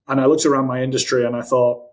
And I looked around my industry and I thought,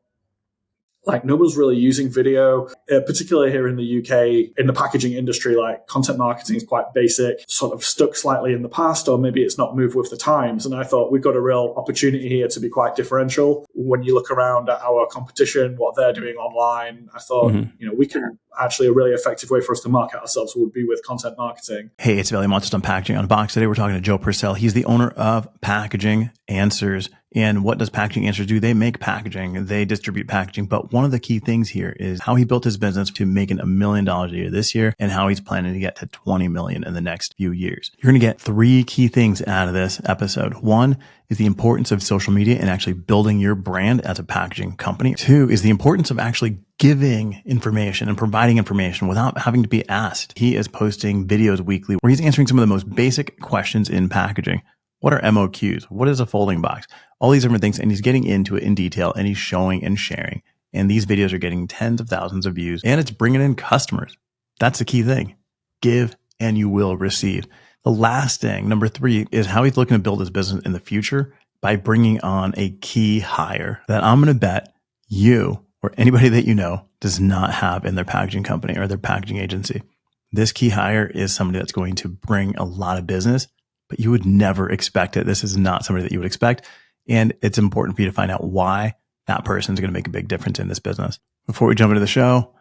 like, no one's really using video, particularly here in the UK, in the packaging industry. Like, content marketing is quite basic, sort of stuck slightly in the past, or maybe it's not moved with the times. And I thought we've got a real opportunity here to be quite differential. When you look around at our competition, what they're doing online, I thought, we can actually, a really effective way for us to market ourselves would be with content marketing. Hey, it's Valley Monsters on Packaging Unboxd. Today we're talking to Joe Purcell. He's the owner of Packaging Answers. And what does Packaging Answers do? They make packaging, they distribute packaging. But one of the key things here is how he built his business to making $1 million a year this year and how he's planning to get to 20 million in the next few years. You're going to get 3 key things out of this episode. 1 is the importance of social media and actually building your brand as a packaging company. 2 is the importance of actually giving information and providing information without having to be asked. He is posting videos weekly where he's answering some of the most basic questions in packaging. What are MOQs? What is a folding box? All these different things. And he's getting into it in detail and he's showing and sharing. And these videos are getting tens of thousands of views and it's bringing in customers. That's the key thing. Give and you will receive. The last thing, number 3, is how he's looking to build his business in the future by bringing on a key hire that I'm going to bet you or anybody that you know does not have in their packaging company or their packaging agency. This key hire is somebody that's going to bring a lot of business, but you would never expect it. This is not somebody that you would expect. And it's important for you to find out why that person is going to make a big difference in this business. Before we jump into the show,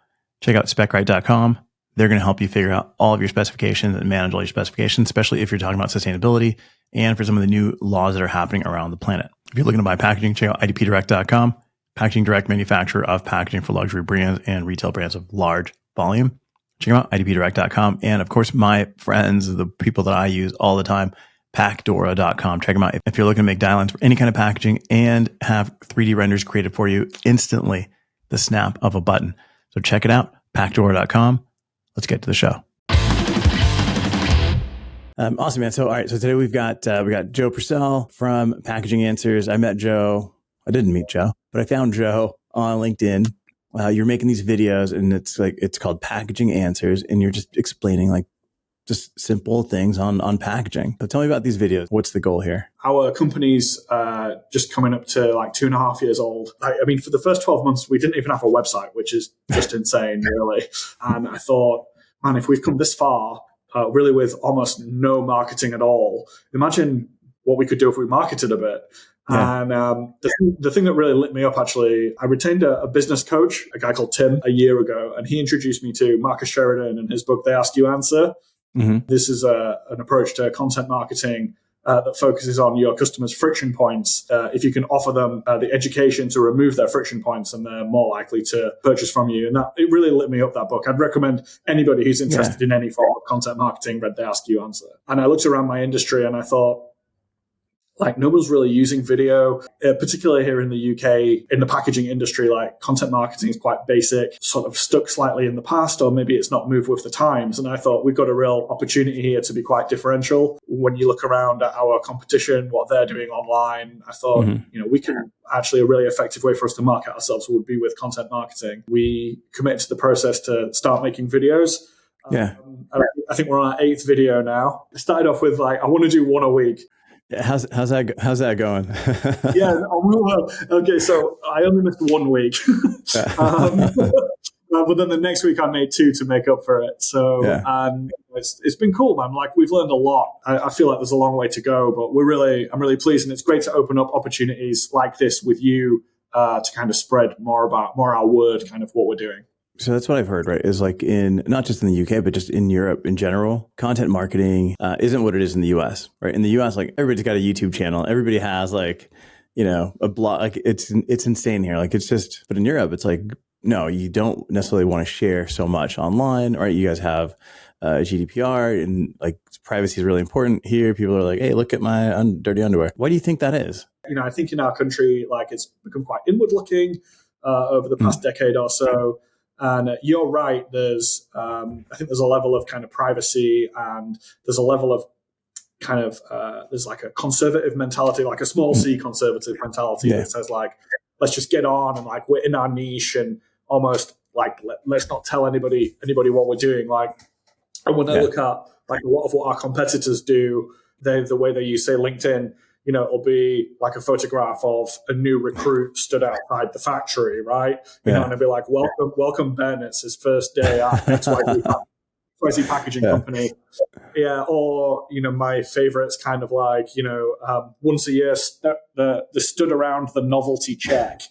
check out specright.com. They're going to help you figure out all of your specifications and manage all your specifications, especially if you're talking about sustainability and for some of the new laws that are happening around the planet. If you're looking to buy packaging, check out idpdirect.com. Packaging Direct, manufacturer of packaging for luxury brands and retail brands of large volume. Check them out, idpdirect.com. And of course, my friends, the people that I use all the time, packdora.com. Check them out. If you're looking to make die-lines for any kind of packaging and have 3D renders created for you instantly, the snap of a button. So check it out, packdora.com. Let's get to the show. Awesome, man. So, all right. So today we got Joe Purcell from Packaging Answers. I met Joe. I didn't meet Joe, but I found Joe on LinkedIn. You're making these videos and it's called Packaging Answers. And you're just explaining like just simple things on packaging. So tell me about these videos. What's the goal here? Our company's just coming up to like 2.5 years old. I mean, for the first 12 months, we didn't even have a website, which is just insane, really. And I thought, man, if we've come this far, really with almost no marketing at all, imagine what we could do if we marketed a bit. Yeah. And the thing that really lit me up, actually, I retained a business coach, a guy called Tim, a year ago, and he introduced me to Marcus Sheridan and his book, They Ask You Answer. Mm-hmm. This is an approach to content marketing that focuses on your customers' friction points. If you can offer them the education to remove their friction points, and they're more likely to purchase from you. And it really lit me up, that book. I'd recommend anybody who's interested in any form of content marketing read They Ask You Answer. And I looked around my industry and I thought, like, no one's really using video, particularly here in the UK, in the packaging industry. Like, content marketing is quite basic, sort of stuck slightly in the past, or maybe it's not moved with the times. And I thought we've got a real opportunity here to be quite differential. When you look around at our competition, what they're doing online, I thought, we can actually, a really effective way for us to market ourselves would be with content marketing. We committed to the process to start making videos. I think we're on our 8th video now. I started off with I want to do 1 a week. Yeah, how's that going? Well, okay, so I only missed 1 week. But then the next week I made 2 to make up for it. So it's been cool, man. Like, we've learned a lot. I feel like there's a long way to go, but I'm really pleased. And it's great to open up opportunities like this with you to kind of spread more our word, kind of what we're doing. So that's what I've heard, right? Is like not just in the UK, but just in Europe in general, content marketing isn't what it is in the US, right? In the US, like, everybody's got a YouTube channel. Everybody has a blog. Like, it's insane here. Like, it's just, but in Europe, it's like, no, you don't necessarily want to share so much online, right? You guys have GDPR and like privacy is really important here. People are like, hey, look at my dirty underwear. Why do you think that is? I think in our country, like, it's become quite inward looking over the past decade or so. And you're right. There's, I think there's a level of kind of privacy, and there's a level of kind of, there's like a conservative mentality, like a small c conservative mentality that says, like, let's just get on and like we're in our niche and almost like let's not tell anybody what we're doing. Like, and when I look at like a lot of what our competitors do, the way they use, say, LinkedIn, it'll be like a photograph of a new recruit stood outside the factory, right? And it'll be like, welcome Ben, it's his first day at XYZ packaging company. Yeah, or my favorite's kind of like once a year the stood around the novelty check.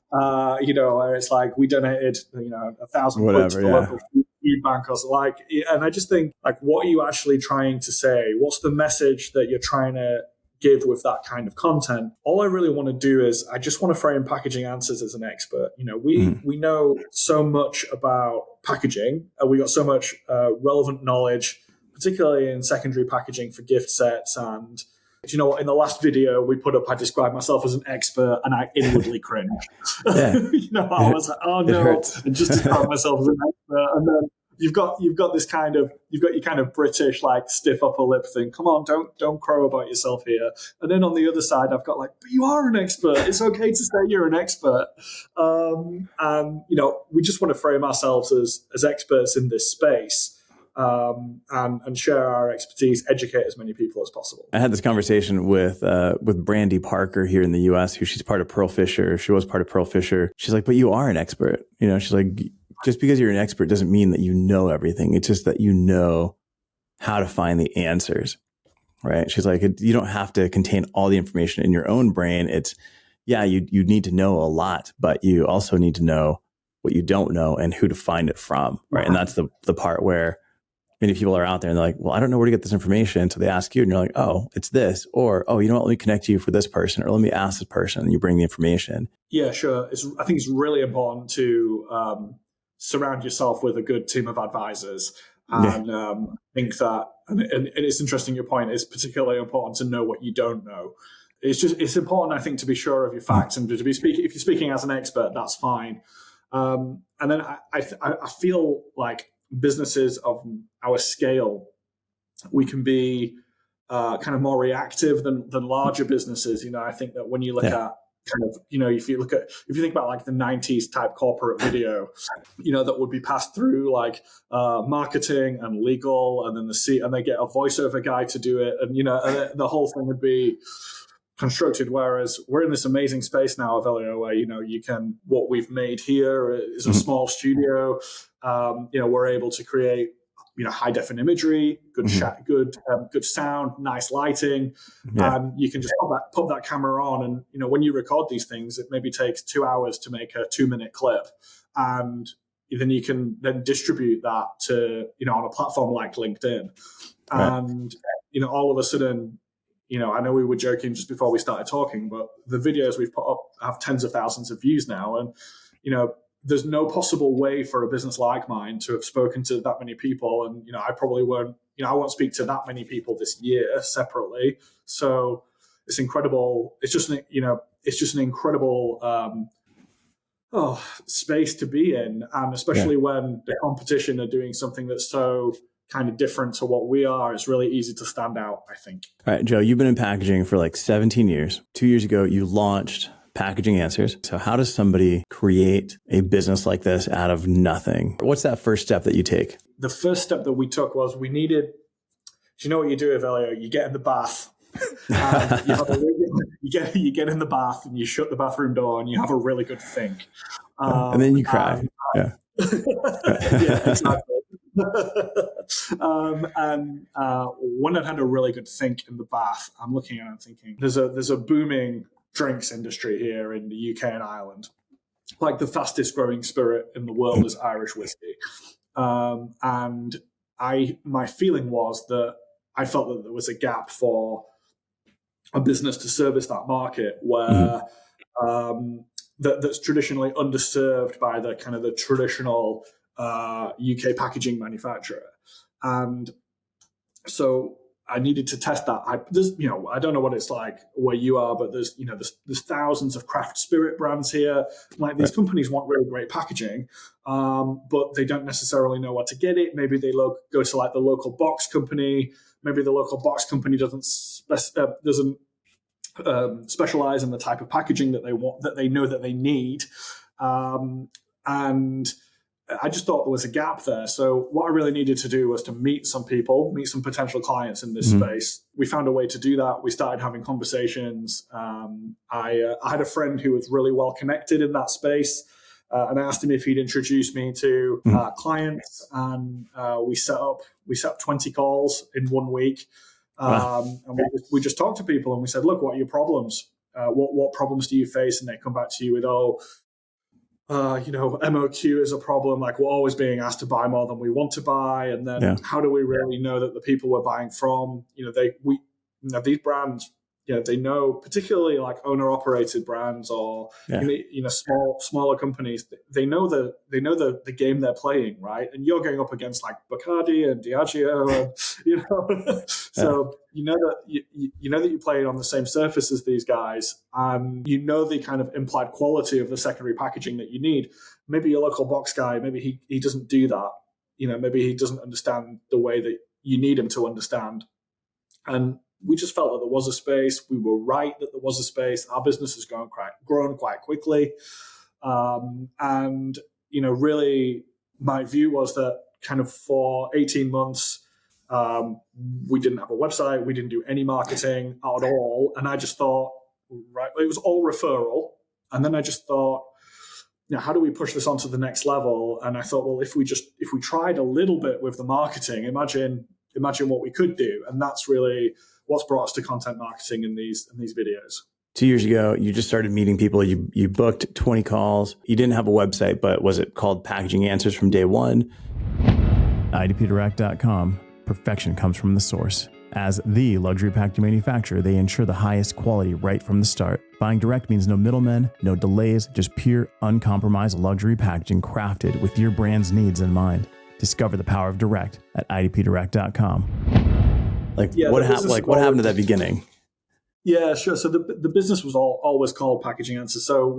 Where it's like we donated 1,000 quid to the local food bank or so, like, and I just think, like, what are you actually trying to say? What's the message that you're trying to give with that kind of content? All I really want to do is I just want to frame Packaging Answers as an expert. We know so much about packaging, and we got so much relevant knowledge, particularly in secondary packaging for gift sets. And do you know what? In the last video we put up, I described myself as an expert, and I inwardly cringed. Yeah. I was like, oh no, I just described myself as an expert. And then you've got this kind of, you've got your kind of British, like, stiff upper lip thing. Come on, don't crow about yourself here. And then on the other side, I've got like, but you are an expert. It's okay to say you're an expert. And we just want to frame ourselves as experts in this space. And share our expertise, educate as many people as possible. I had this conversation with Brandy Parker here in the U.S., who she's part of Pearl Fisher. She was part of Pearl Fisher. She's like, but you are an expert. She's like, just because you're an expert doesn't mean that you know everything. It's just that you know how to find the answers, right? She's like, you don't have to contain all the information in your own brain. It's, you need to know a lot, but you also need to know what you don't know and who to find it from, right? And that's the part where many people are out there and they're like, well, I don't know where to get this information. So they ask you and you're like, oh, it's this. Or, oh, you know what, let me connect you for this person, or let me ask this person, and you bring the information. Yeah, sure. I think it's really important to surround yourself with a good team of advisors. And I think that, and it's interesting, your point is particularly important to know what you don't know. It's important, I think, to be sure of your facts and to be speaking. If you're speaking as an expert, that's fine. And then I feel like businesses of our scale, we can be kind of more reactive than larger businesses. I think that when you look at kind of, if you think about like the 90s type corporate video, that would be passed through like marketing and legal, and then and they get a voiceover guy to do it, and and the whole thing would be constructed. Whereas we're in this amazing space now, Avelio, where you can, what we've made here is a small studio. We're able to create high definition imagery, good sound, nice lighting. You can just put that camera on, and when you record these things, it maybe takes 2 hours to make a 2-minute clip, and then you can then distribute that to on a platform like LinkedIn, and all of a sudden, I know we were joking just before we started talking, but the videos we've put up have tens of thousands of views now. And, there's no possible way for a business like mine to have spoken to that many people. And, I probably won't, I won't speak to that many people this year separately. So it's incredible. It's just an incredible space to be in. And especially when the competition are doing something that's so kind of different to what we are, it's really easy to stand out, I think. All right, Joe, you've been in packaging for like 17 years. 2 years ago, you launched Packaging Answers. So how does somebody create a business like this out of nothing? What's that first step that you take? The first step that we took was do you know what you do, Evelio? You get in the bath. You get in the bath and you shut the bathroom door and you have a really good think. And then you cry. Yeah, exactly. When I've had a really good think in the bath, I'm looking at it and thinking, there's a booming drinks industry here in the UK and Ireland. Like, the fastest growing spirit in the world is Irish whiskey. And my feeling was that I felt that there was a gap for a business to service that market where that's traditionally underserved by the kind of the traditional UK packaging manufacturer. And so I needed to test that. I don't know what it's like where you are, but there's thousands of craft spirit brands here. Like, these companies want really great packaging, but they don't necessarily know where to get it. Maybe they go to like the local box company. Maybe the local box company doesn't specialize in the type of packaging that they want, that they know that they need. And I just thought there was a gap there. So what I really needed to do was to meet some people, meet some potential clients in this space. We found a way to do that. We started having conversations. I had a friend who was really well connected in that space. And I asked him if he'd introduce me to clients, and we set up 20 calls in 1 week. And we just talked to people and we said, look, what are your problems? What problems do you face? And they come back to you with, MOQ is a problem. Like, we're always being asked to buy more than we want to buy. And then how do we really know that the people we're buying from, these brands, they know, particularly like owner-operated brands or smaller companies. They know the game they're playing, right? And you're going up against like Bacardi and Diageo, and so you know that you're playing on the same surface as these guys, and you know the kind of implied quality of the secondary packaging that you need. Maybe your local box guy, maybe he doesn't do that. Maybe he doesn't understand the way that you need him to understand, and we just felt that there was a space. We were right that there was a space. Our business has grown quite quickly. Really my view was that kind of for 18 months, we didn't have a website. We didn't do any marketing at all. And I just thought, right, it was all referral. And then I just thought, how do we push this on to the next level? And I thought, well, if we tried a little bit with the marketing, imagine what we could do. And that's really what's brought us to content marketing in these videos. 2 years ago, you just started meeting people. You booked 20 calls. You didn't have a website, but was it called Packaging Answers from day one? IDPdirect.com. Perfection comes from the source. As the luxury packaging manufacturer, they ensure the highest quality right from the start. Buying direct means no middlemen, no delays, just pure, uncompromised luxury packaging crafted with your brand's needs in mind. Discover the power of direct at IDPdirect.com. What happened to that beginning? Yeah, sure. So the business was always called Packaging Answers. So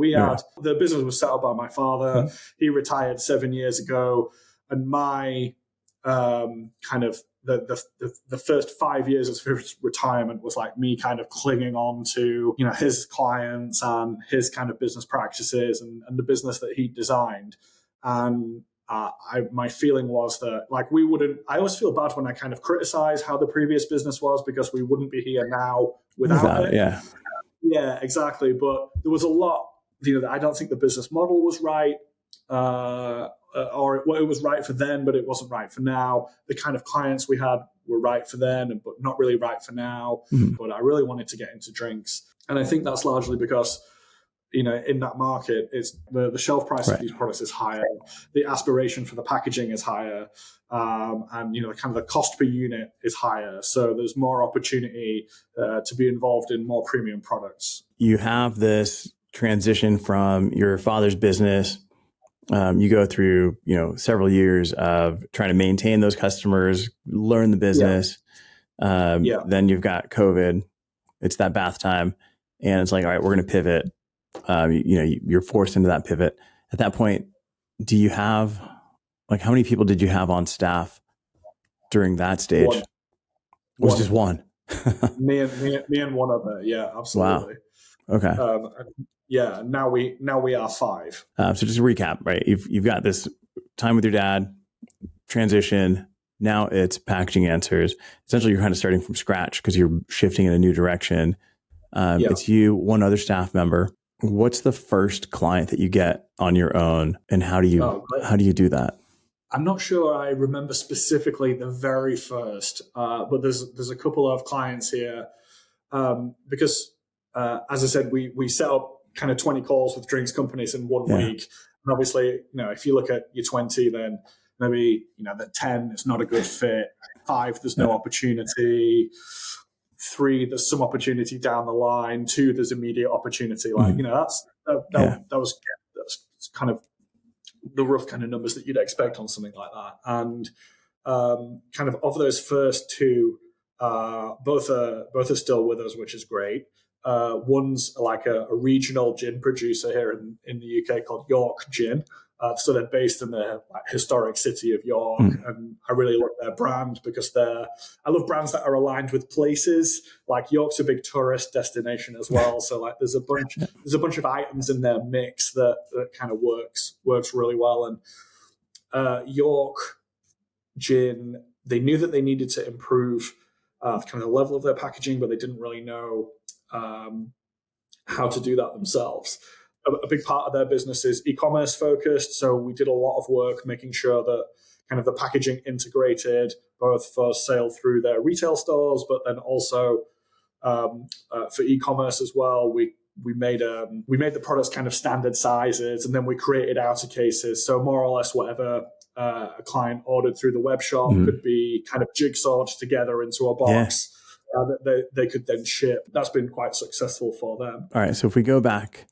the business was set up by my father. He retired 7 years ago, and my kind of the first 5 years of his retirement was like me kind of clinging on to his clients and his kind of business practices and the business that he designed. And my feeling was that I always feel bad when I kind of criticize how the previous business was, because we wouldn't be here now without it. Yeah, exactly. But there was a lot, I don't think the business model was right, or it was right for then, but it wasn't right for now. The kind of clients we had were right for then, but not really right for now. But I really wanted to get into drinks. And I think that's largely because in that market, it's the shelf price of these products is higher. The aspiration for the packaging is higher. And, kind of the cost per unit is higher. So there's more opportunity to be involved in more premium products. You have this transition from your father's business. You go through, several years of trying to maintain those customers, learn the business. Then you've got COVID. It's that bath time. And it's like, all right, we're going to pivot. You're forced into that pivot. At that point, do you have, how many people did you have on staff during that stage? Was just one? me and one other. Yeah, absolutely. Wow. Okay. Now we are five. So just to recap, right? You've got this time with your dad, transition. Now it's Packaging Answers. Essentially, you're kind of starting from scratch because you're shifting in a new direction. It's you, one other staff member. What's the first client that you get on your own, and how do you do that? I'm not sure I remember specifically the very first, but there's a couple of clients here because, as I said, we set up kind of 20 calls with drinks companies in 1 week. And obviously, if you look at your 20, then maybe the 10 it's not a good fit. 5, there's no opportunity. 3, there's some opportunity down the line. 2, there's immediate opportunity. That was kind of the rough kind of numbers that you'd expect on something like that. And kind of those first 2, both are still with us, which is great. One's like a regional gin producer here in the UK called York Gin. So they're based in the historic city of York, and I really love their brand because I love brands that are aligned with places. Like York's a big tourist destination as well, so there's a bunch of items in their mix that kind of works really well. York gin, they knew that they needed to improve kind of the level of their packaging, but they didn't really know how to do that themselves. A big part of their business is e-commerce focused, so we did a lot of work making sure that kind of the packaging integrated both for sale through their retail stores, but then also for e-commerce as well. We made the products kind of standard sizes, and then we created outer cases. So more or less whatever a client ordered through the web shop could be kind of jigsawed together into a box that they could then ship. That's been quite successful for them. All right. So if we go back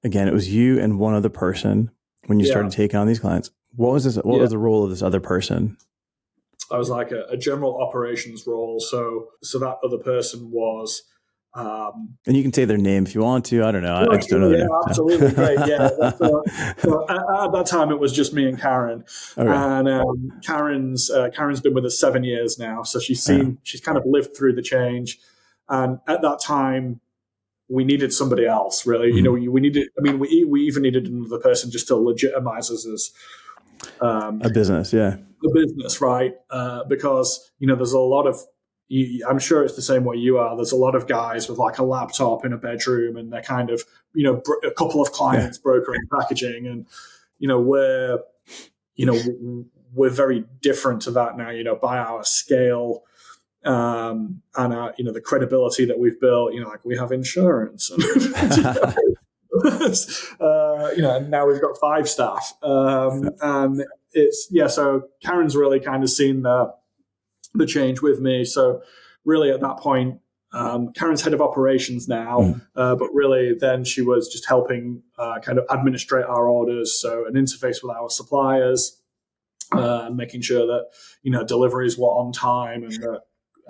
again, it was you and one other person when you started taking on these clients. What was this? What was the role of this other person? I was like a general operations role. So that other person was. And you can say their name if you want to. I don't know. I just don't know their name. Absolutely. Great. Yeah. So at that time, it was just me and Karen. Okay. And Karen's been with us 7 years now. So she's kind of lived through the change. And at that time, we needed somebody else, really. You know, we even needed another person just to legitimize us as a business. Yeah. A business, right? Because, you know, there's a lot of, I'm sure it's the same way you are. There's a lot of guys with like a laptop in a bedroom, and they're kind of, you know, a couple of clients brokering packaging, and you know we're very different to that now. You know, by our scale and our, you know, the credibility that we've built. You know, like we have insurance, and, you know, and now we've got 5 staff, and it's So Karen's really kind of seen the change with me. So really at that point, Karen's head of operations now, but really then she was just helping kind of administrate our orders. So an interface with our suppliers, making sure that, you know, deliveries were on time, and that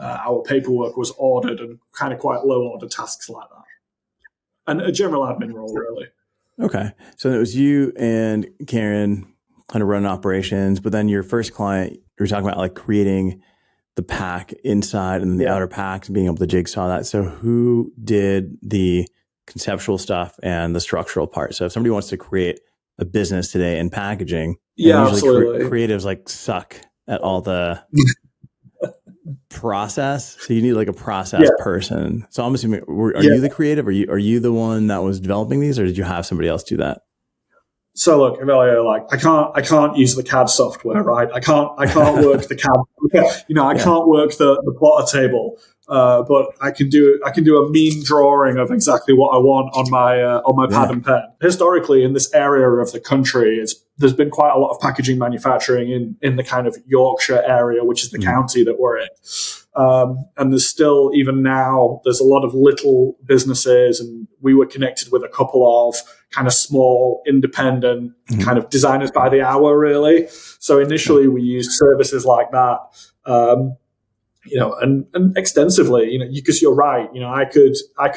our paperwork was ordered, and kind of quite low order tasks like that. And a general admin role, really. Okay. So it was you and Karen kind of running operations, but then your first client, you were talking about like creating the pack inside and the outer packs and being able to jigsaw that. So who did the conceptual stuff and the structural part? So if somebody wants to create a business today in packaging, absolutely. Creatives like suck at all the process. So you need like a process person. So I'm assuming, are you the creative? Are you the one that was developing these, or did you have somebody else do that? So look, Emilio, like I can't use the CAD software, right? I can't work the CAD, you know, I can't work the plotter table, but I can do a mean drawing of exactly what I want on my pad and pen. Historically, in this area of the country, there's been quite a lot of packaging manufacturing in the kind of Yorkshire area, which is the county that we're in. And there's still, even now, there's a lot of little businesses, and we were connected with a couple of kind of small, independent kind of designers by the hour, really. So initially we used services like that, you know, and extensively, you know, because you're right, you know, I could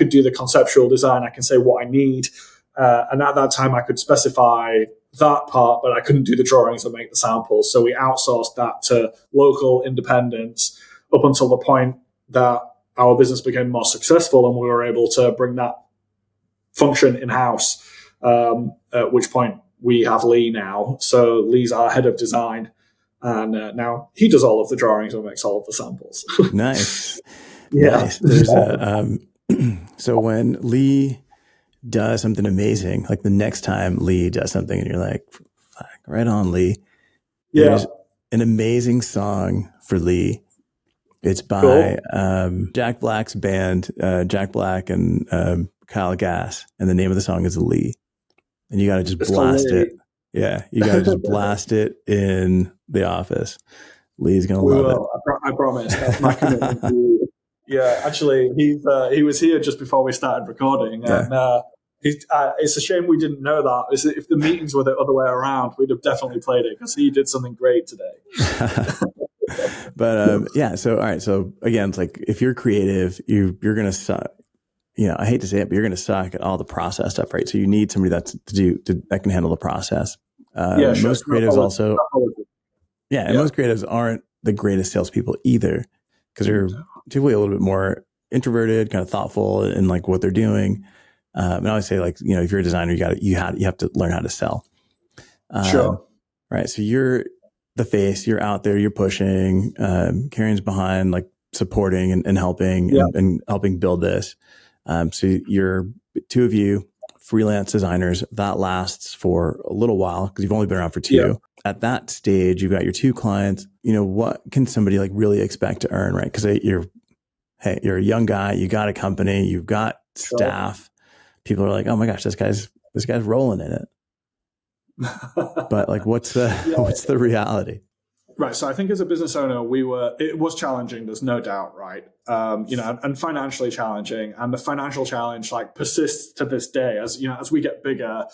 do the conceptual design. I can say what I need. And at that time I could specify that part, but I couldn't do the drawings or make the samples. So we outsourced that to local independents up until the point that our business became more successful, and we were able to bring that function in-house, at which point we have Lee now. So Lee's our head of design, and now he does all of the drawings and makes all of the samples. Nice. Nice. There's so when Lee does something amazing, like the next time Lee does something and you're like, fuck, right on, Lee. There's an amazing song for Lee. It's by Jack Black's band, Jack Black and Kyle Gass, and the name of the song is Lee. And you got to just blast it. Yeah, you got to just blast it in the office. Lee's going to love it. I promise. That's my commitment to you. Yeah, actually, he was here just before we started recording. And it's a shame we didn't know that. If the meetings were the other way around, we'd have definitely played it, because he did something great today. But so all right. So again, it's like if you're creative, you're going to suck. You know, I hate to say it, but you're going to suck at all the process stuff, right? So you need somebody that can handle the process. Most creatives most creatives aren't the greatest salespeople either, because they're typically a little bit more introverted, kind of thoughtful in like what they're doing. And I always say, like, you know, if you're a designer, you have to learn how to sell. Sure. Right. So you're the face, you're out there, you're pushing, Karen's behind, like supporting and helping and helping build this. So you're two of you freelance designers. That lasts for a little while because you've only been around for 2. Yeah. At that stage, you've got your 2 clients. What can somebody like really expect to earn, right? Because you're a young guy, you got a company, you've got staff. People are like, oh my gosh, this guy's rolling in it. But like, what's the reality? Right. So I think as a business owner, it was challenging. There's no doubt. Right. And financially challenging, and the financial challenge like persists to this day. As we get bigger,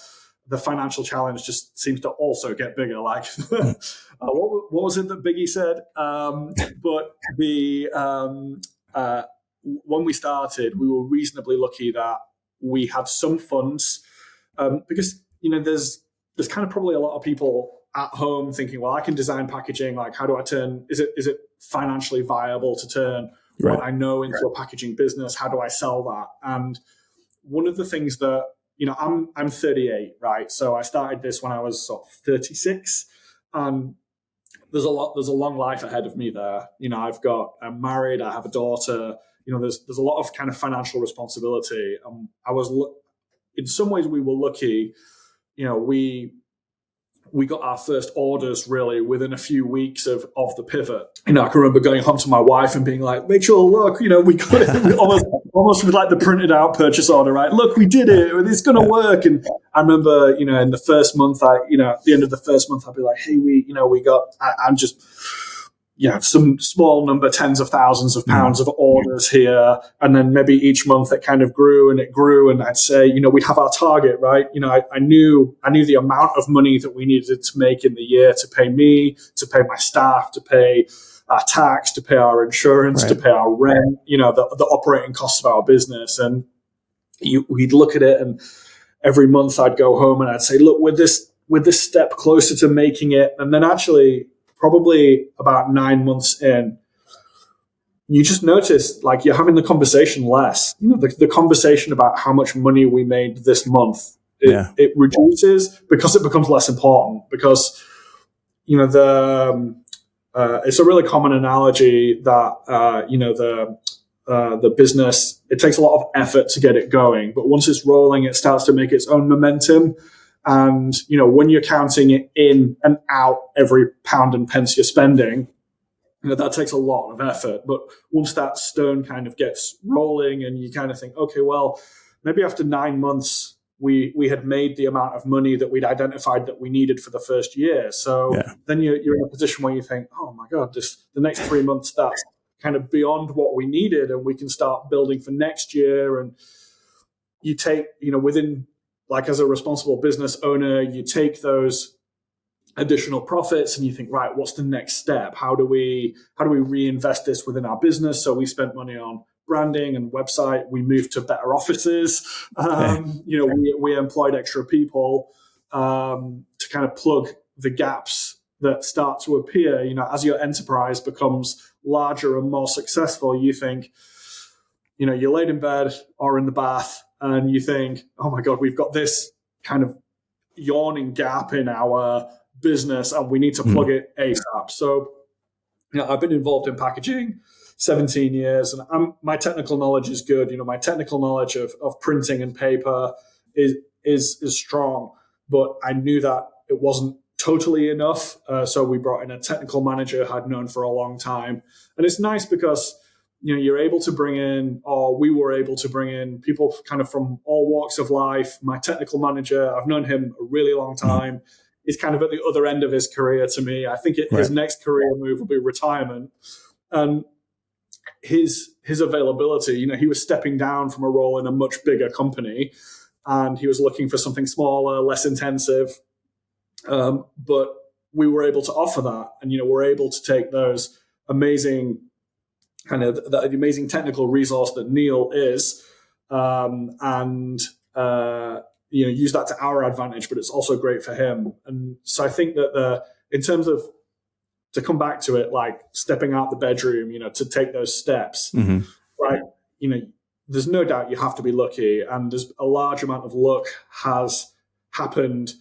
the financial challenge just seems to also get bigger. Like, what was it that Biggie said? But when we started, we were reasonably lucky that we had some funds, because there's kind of probably a lot of people at home thinking, well, I can design packaging. Like, how do I turn? Is it financially viable to turn what I know into a packaging business? How do I sell that? And one of the things that I'm 38, right? So I started this when I was sort of 36, and there's a long life ahead of me there. I'm married, I have a daughter. There's a lot of kind of financial responsibility. In some ways we were lucky. We got our first orders really within a few weeks of the pivot. I can remember going home to my wife and being like, Rachel, look, we got it almost with like the printed out purchase order, right? Look, we did it. It's going to work. And I remember, in the first month, at the end of the first month, I'd be like, hey, we got, I'm just, some small number, tens of thousands of pounds of orders here. And then maybe each month it kind of grew. And I'd say, we'd have our target, right? I knew the amount of money that we needed to make in the year to pay me, to pay my staff, to pay our tax, to pay our insurance, to pay our rent, the operating costs of our business. And we'd look at it, and every month I'd go home and I'd say, look, with this step closer to making it. And then actually, probably about 9 months in, you just notice like you're having the conversation less. The conversation about how much money we made this month, it reduces because it becomes less important. Because it's a really common analogy that the business, it takes a lot of effort to get it going, but once it's rolling, it starts to make its own momentum. And, when you're counting it in and out every pound and pence you're spending, that takes a lot of effort. But once that stone kind of gets rolling and you kind of think, okay, well, maybe after 9 months, we had made the amount of money that we'd identified that we needed for the first year. So then you're in a position where you think, oh my God, the next 3 months, that's kind of beyond what we needed, and we can start building for next year. And you take, within, like as a responsible business owner, you take those additional profits and you think, right, what's the next step? How do we reinvest this within our business? So we spent money on branding and website. We moved to better offices. We employed extra people to kind of plug the gaps that start to appear. As your enterprise becomes larger and more successful, you think, you're laid in bed or in the bath, and you think, oh my God, we've got this kind of yawning gap in our business and we need to plug it ASAP. So, I've been involved in packaging 17 years, and my technical knowledge is good. My technical knowledge of printing and paper is strong, but I knew that it wasn't totally enough. So we brought in a technical manager I'd known for a long time. And it's nice because you're able to bring in, or we were able to bring in, people kind of from all walks of life. My technical manager, I've known him a really long time. He's kind of at the other end of his career to me. I think his next career move will be retirement. And his availability, he was stepping down from a role in a much bigger company, and he was looking for something smaller, less intensive. But we were able to offer that, and we're able to take those amazing the amazing technical resource that Neil is, and use that to our advantage. But it's also great for him. And so I think that in terms of, to come back to it, like stepping out the bedroom, to take those steps, right? There's no doubt you have to be lucky, and there's a large amount of luck has happened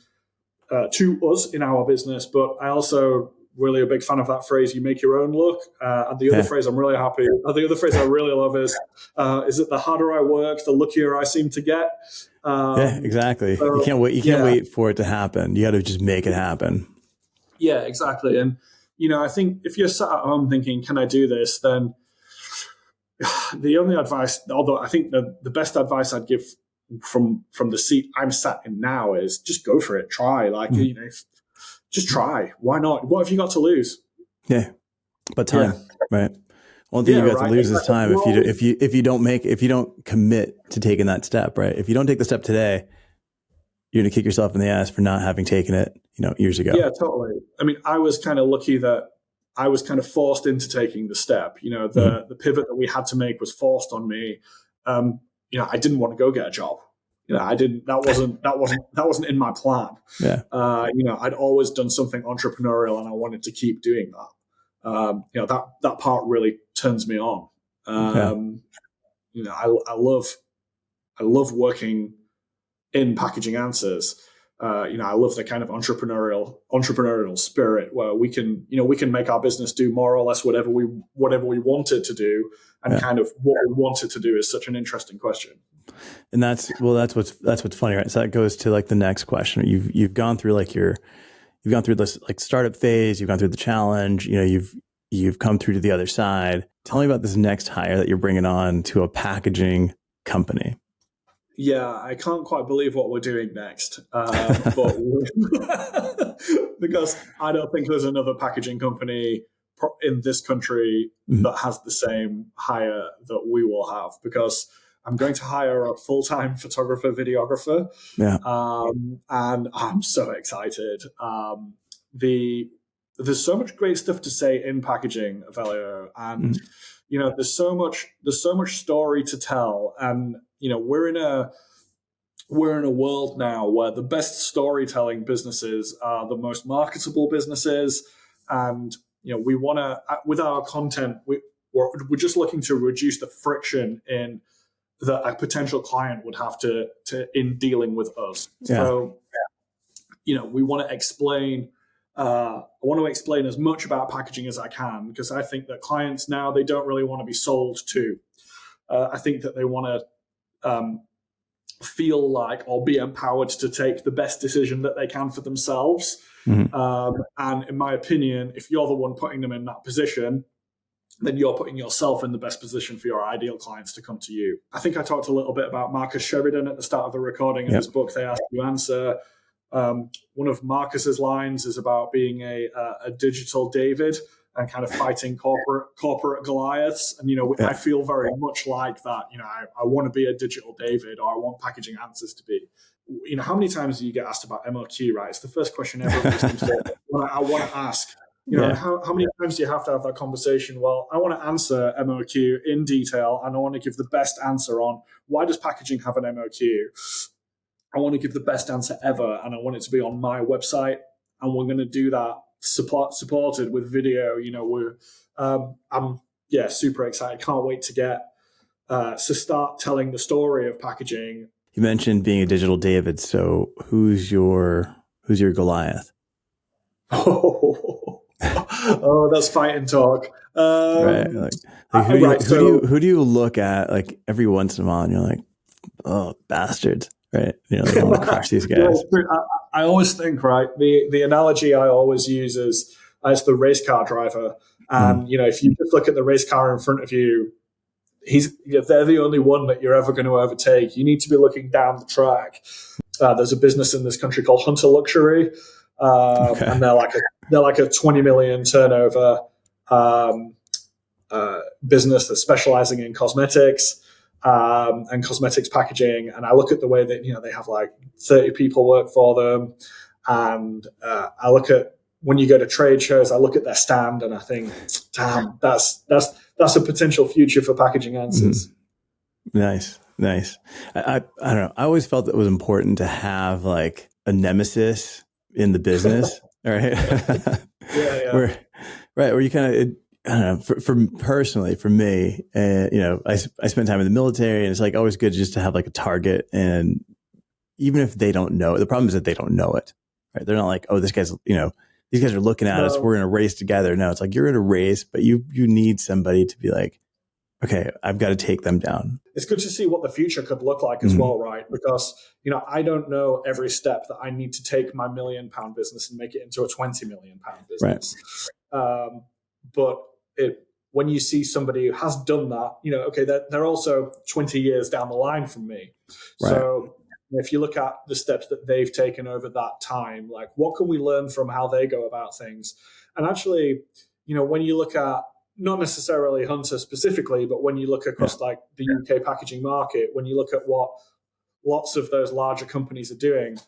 to us in our business. But I also really a big fan of that phrase, you make your own luck. And the other phrase I'm really happy, the other phrase I really love is that the harder I work, the luckier I seem to get. Yeah, exactly. So, you can't wait. You can't wait for it to happen. You got to just make it happen. Yeah, exactly. And, I think if you're sat at home thinking, can I do this? Then the only advice, although I think the best advice I'd give from the seat I'm sat in now is just go for it. Try, just try. Why not? What have you got to lose? Yeah, but time, right? One thing you got to lose is time. If you don't commit to taking that step, right? If you don't take the step today, you're going to kick yourself in the ass for not having taken it, years ago. Yeah, totally. I mean, I was kind of lucky that I was kind of forced into taking the step. The pivot that we had to make was forced on me. I didn't want to go get a job. I didn't. That wasn't in my plan. Yeah. I'd always done something entrepreneurial, and I wanted to keep doing that. That part really turns me on. I love working in Packaging Answers. I love the kind of entrepreneurial spirit where we can make our business do more or less whatever we want it to do, and kind of what we want it to do is such an interesting question. And that's what's funny, right? So that goes to like the next question. You've gone through you've gone through this like startup phase, you've gone through the challenge, you've come through to the other side. Tell me about this next hire that you're bringing on to a packaging company. Yeah, I can't quite believe what we're doing next, but because I don't think there's another packaging company in this country that has the same hire that we will have, because I'm going to hire a full-time photographer, videographer, and I'm so excited. There's so much great stuff to say in packaging, Avelio, and there's so much story to tell, and we're in a world now where the best storytelling businesses are the most marketable businesses, and we want to, with our content, we're just looking to reduce the friction in that a potential client would have to in dealing with us. Yeah. So, we want to explain. I want to explain as much about packaging as I can, because I think that clients now, they don't really want to be sold to. I think that they want to feel like or be empowered to take the best decision that they can for themselves. And in my opinion, if you're the one putting them in that position, then you're putting yourself in the best position for your ideal clients to come to you. I think I talked a little bit about Marcus Sheridan at the start of the recording of his book, They Ask You Answer. One of Marcus's lines is about being a digital David and kind of fighting corporate Goliaths. And, I feel very much like that. I want to be a digital David, or I want Packaging Answers to be. How many times do you get asked about MOQ, right? It's the first question everyone seems to I want to ask. How many times do you have to have that conversation? Well, I want to answer MOQ in detail, and I want to give the best answer on why does packaging have an MOQ? I want to give the best answer ever, and I want it to be on my website, and we're going to do that supported with video. I'm super excited. Can't wait to get to start telling the story of packaging. You mentioned being a digital David, so who's your Goliath? Oh, that's fighting talk. Right. Who do you look at like every once in a while and you're like, oh, bastards, right? I want to crush these guys. I always think, right, the analogy I always use is as the race car driver. And, if you just look at the race car in front of you, if they're the only one that you're ever going to overtake, you need to be looking down the track. There's a business in this country called Hunter Luxury. And they're like a 20 million turnover business that's specializing in cosmetics and cosmetics packaging. And I look at the way that they have like 30 people work for them, and I look at, when you go to trade shows, I look at their stand and I think, damn, that's a potential future for Packaging Answers. Nice. I don't know. I always felt it was important to have like a nemesis in the business, right? Yeah. Where you kind of, I don't know, for personally, for me, I spent time in the military, and it's like always good just to have like a target. And even if they don't know it, the problem is that they don't know it, right? They're not like, oh, this guy's these guys are looking at us. We're in a race together. No, it's like you're in a race, but you need somebody to be like, okay, I've got to take them down. It's good to see what the future could look like as well, right? Because, I don't know every step that I need to take my £1 million business and make it into a £20 million business. Right. But when you see somebody who has done that, okay, they're also 20 years down the line from me. Right. So if you look at the steps that they've taken over that time, like what can we learn from how they go about things? And actually, when you look at not necessarily Hunter specifically, but when you look across like the UK packaging market, when you look at what lots of those larger companies are doing,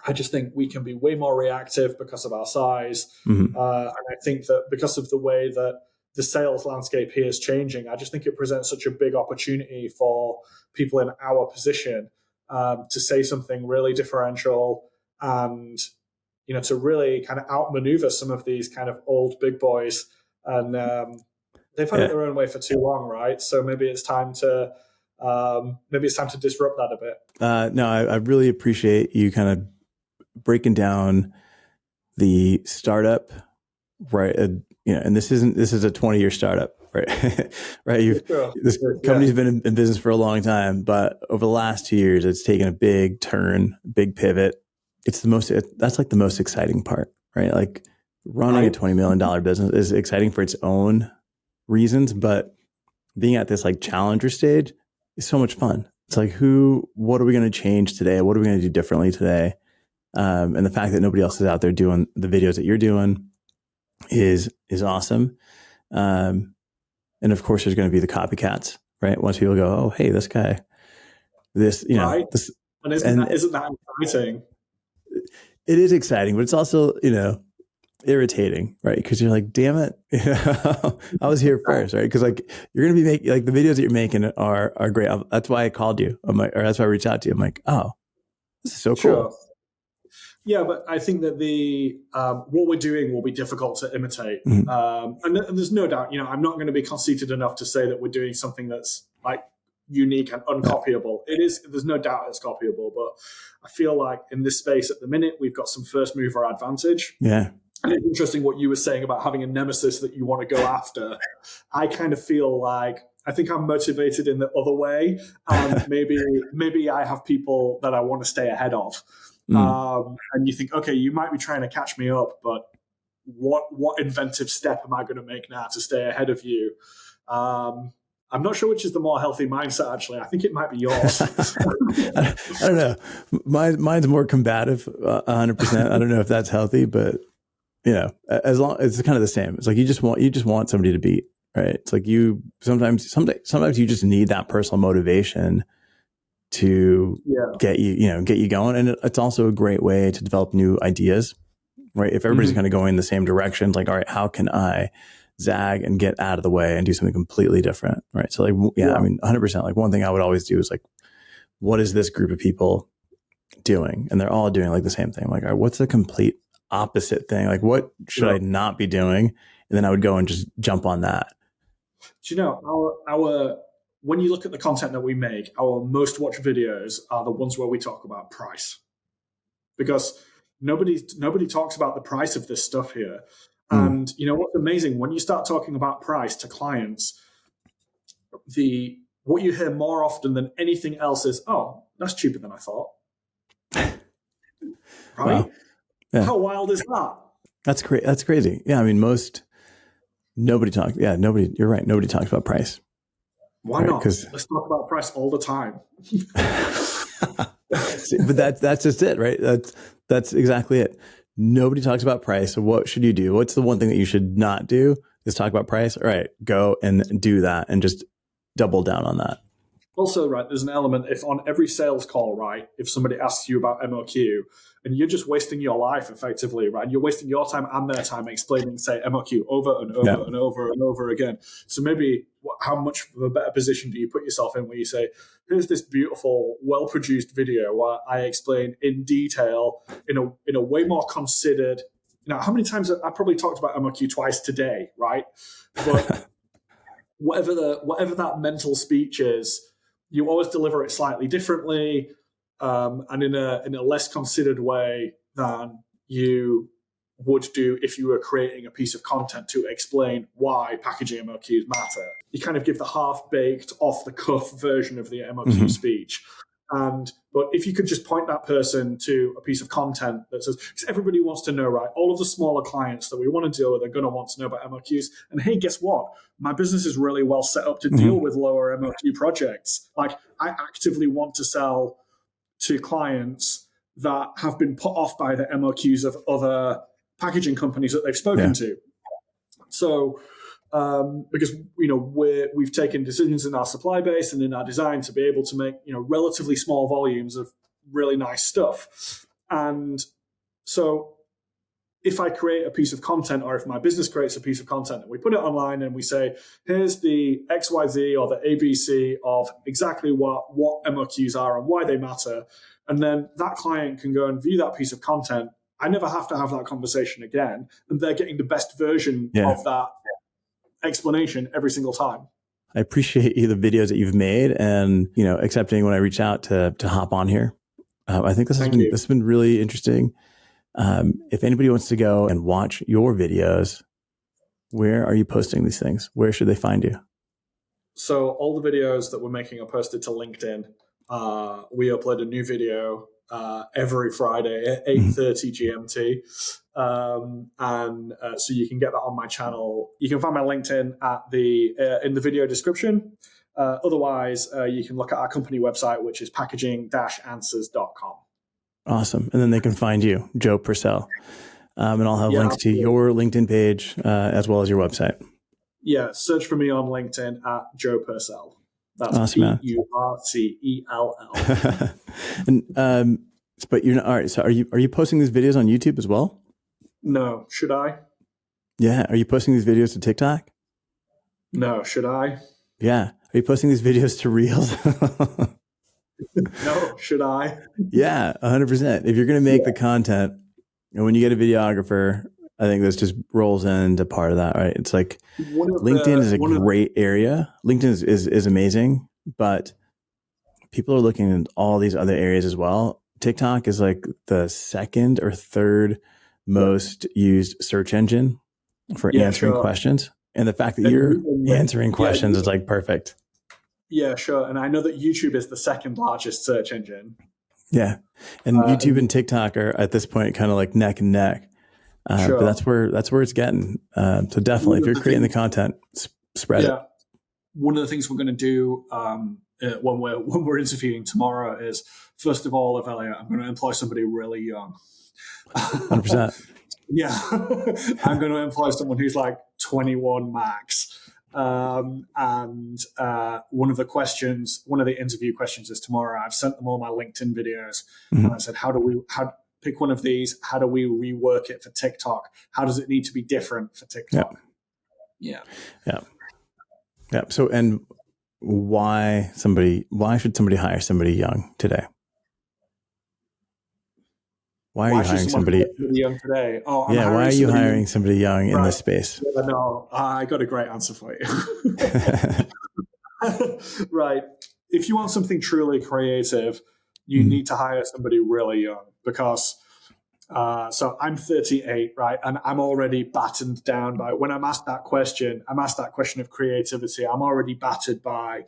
I just think we can be way more reactive because of our size. And I think that because of the way that the sales landscape here is changing, I just think it presents such a big opportunity for people in our position to say something really differential and, to really kind of outmaneuver some of these kind of old big boys. And they've had it their own way for too long, right? So maybe it's time to disrupt that a bit. No, I really appreciate you kind of breaking down the startup, right? And this is a 20-year startup, right? Right. This company's been in business for a long time, but over the last 2 years, it's taken a big turn, big pivot. That's like the most exciting part, right? Like running a $20 million business is exciting for its own reasons, but being at this like challenger stage is so much fun. It's like, what are we going to change today? What are we going to do differently today? And the fact that nobody else is out there doing the videos that you're doing is awesome. And of course, there's going to be the copycats, right? Once people go, oh, hey, this guy, this, right. this, and isn't that exciting? It is exciting, but it's also, irritating, right? Because you're like, damn it, I was here first, right? Because like you're going to be making like the videos that you're making are great. That's why I called you. Or that's why I reached out to you. I'm like, oh, this is so cool. Sure. Yeah, but I think that the what we're doing will be difficult to imitate, and there's no doubt. I'm not going to be conceited enough to say that we're doing something that's like unique and uncopyable. It is. There's no doubt it's copyable, but I feel like in this space at the minute we've got some first mover advantage. Yeah. And it's interesting what you were saying about having a nemesis that you want to go after. I kind of feel like I think I'm motivated in the other way, and maybe I have people that I want to stay ahead of. And you think, okay, you might be trying to catch me up, but what inventive step am I going to make now to stay ahead of you? I'm not sure which is the more healthy mindset, actually. I think it might be yours. I don't know. Mine's more combative, 100%. I don't know if that's healthy, but as long it's kind of the same. It's like you just want somebody to beat, right? It's like sometimes you just need that personal motivation to get you going. And it's also a great way to develop new ideas, right? If everybody's kind of going in the same direction, it's like, all right, how can I zag and get out of the way and do something completely different, right? So like, I mean, 100%, like one thing I would always do is like, what is this group of people doing? And they're all doing like the same thing. Like, all right, what's the complete opposite thing? Like, what should I not be doing? And then I would go and just jump on that. Do you know, our when you look at the content that we make, our most watched videos are the ones where we talk about price, because nobody talks about the price of this stuff here. And what's amazing, when you start talking about price to clients, what you hear more often than anything else is, oh, that's cheaper than I thought. Right? Wow. Yeah. How wild is that? That's great. That's crazy. Yeah. I mean, nobody talks. Yeah. You're right. Nobody talks about price. Why not? Let's talk about price all the time. But that's just it, right? That's exactly it. Nobody talks about price. So what should you do? What's the one thing that you should not do is talk about price? All right, go and do that and just double down on that. Also, right, there's an element, if on every sales call, right, if somebody asks you about MOQ and you're just wasting your life effectively, right, you're wasting your time and their time explaining, say, MOQ over and over and over and over again. So maybe how much of a better position do you put yourself in where you say, here's this beautiful, well-produced video where I explain in detail, in a way more considered, how many times I probably talked about MOQ twice today, right? But whatever that mental speech is, you always deliver it slightly differently, and in a less considered way than you would do if you were creating a piece of content to explain why packaging MOQs matter. You kind of give the half-baked, off-the-cuff version of the MOQ speech. But if you could just point that person to a piece of content that says, because everybody wants to know, right? All of the smaller clients that we want to deal with are going to want to know about MOQs. And hey, guess what? My business is really well set up to deal with lower MOQ projects. Like, I actively want to sell to clients that have been put off by the MOQs of other packaging companies that they've spoken to. So, because we've taken decisions in our supply base and in our design to be able to make relatively small volumes of really nice stuff. And so if I create a piece of content, or if my business creates a piece of content and we put it online and we say, here's the XYZ or the ABC of exactly what MOQs are and why they matter, and then that client can go and view that piece of content, I never have to have that conversation again, and they're getting the best version of that explanation every single time. I appreciate the videos that you've made and, accepting when I reach out to hop on here. I think this has been really interesting. If anybody wants to go and watch your videos, where are you posting these things? Where should they find you? So all the videos that we're making are posted to LinkedIn. We upload a new video every Friday at 8:30 GMT. So you can get that on my channel. You can find my LinkedIn in the video description. Otherwise, you can look at our company website, which is packaging-answers.com. Awesome. And then they can find you, Joe Purcell. And I'll have links to your LinkedIn page as well as your website. Yeah. Search for me on LinkedIn at Joe Purcell. That's awesome, Purcell. And but you're not all right. So are you posting these videos on YouTube as well? No. Should I? Yeah. Are you posting these videos to TikTok? No. Should I? Yeah. Are you posting these videos to Reels? No. Should I? Yeah, 100%. If you're going to make the content, and when you get a videographer, I think this just rolls into part of that, right? It's like LinkedIn is a great area. LinkedIn is amazing, but people are looking at all these other areas as well. TikTok is like the second or third most used search engine for answering questions. And the fact that you're answering questions is like perfect. Yeah, sure. And I know that YouTube is the second largest search engine. Yeah. And YouTube and TikTok are at this point kind of like neck and neck. But that's where it's getting. So definitely, if you're creating the content, spread it. One of the things we're going to do when we're interviewing tomorrow is, first of all, Elliot, I'm going to employ somebody really young. 100%. Yeah. I'm going to employ someone who's like 21 max. And one of the interview questions is tomorrow. I've sent them all my LinkedIn videos, and I said, pick one of these. How do we rework it for TikTok? How does it need to be different for TikTok? Yeah. So, and why should somebody hire somebody young today? Why are you hiring somebody young today? Why are you hiring somebody young in this space? No, I got a great answer for you. Right. If you want something truly creative, you need to hire somebody really young, because so I'm 38, right? And I'm already battened down by, when I'm asked that question of creativity, I'm already battered by,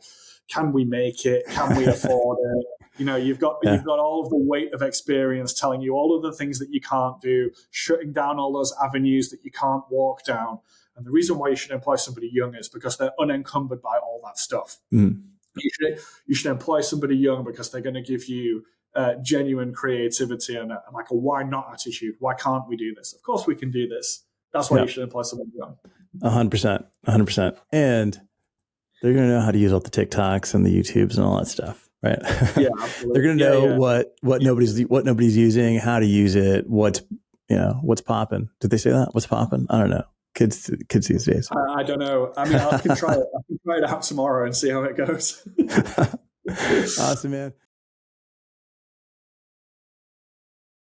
can we make it? Can we afford it? You've got all of the weight of experience telling you all of the things that you can't do, shutting down all those avenues that you can't walk down. And the reason why you should employ somebody young is because they're unencumbered by all that stuff. You should employ somebody young because they're going to give you genuine creativity and like a why not attitude. Why can't we do this? Of course we can do this. That's why you should employ somebody young. 100%. And they're going to know how to use all the TikToks and the YouTubes and all that stuff. Right. Yeah, absolutely. They're going to know what nobody's using, how to use it, what's popping. Did they say that? What's popping? I don't know. Kids these days. I don't know. I mean, I can try it out tomorrow and see how it goes. Awesome, man.